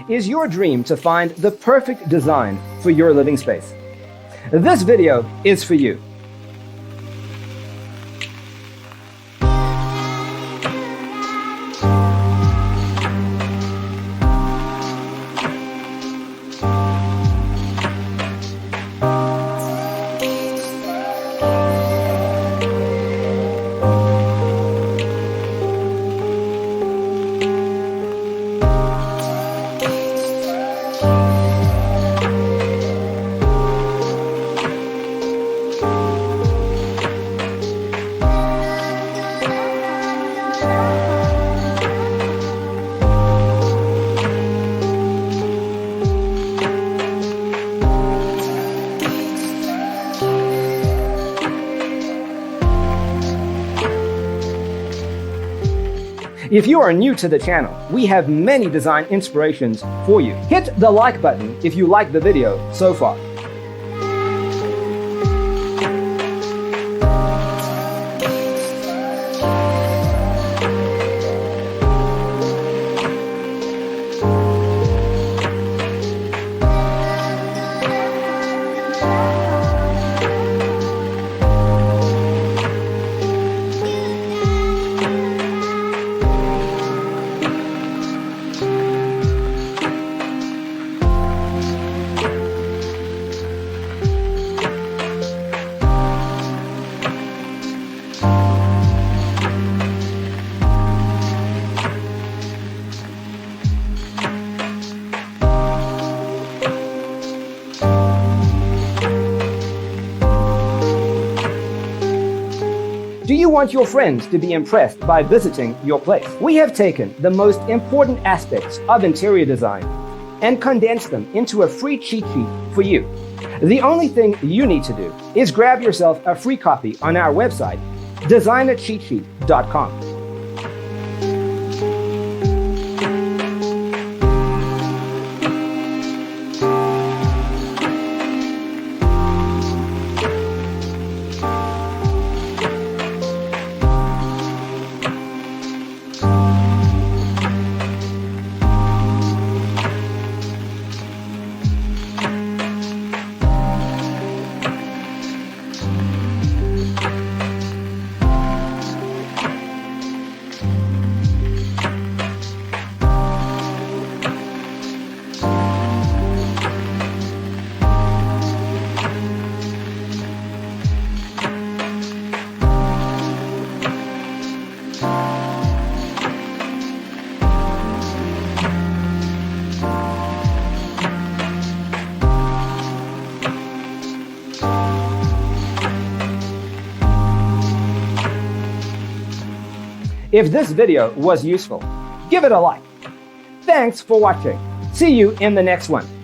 is your dream to find the perfect design for your living space? This video is for you. If you are new to the channel, we have many design inspirations for you. Hit the like button if you like the video so far. Do you want your friends to be impressed by visiting your place? We have taken the most important aspects of interior design and condensed them into a free cheat sheet for you. The only thing you need to do is grab yourself a free copy on our website, designercheatsheet.com. If this video was useful, give it a like. Thanks for watching. See you in the next one.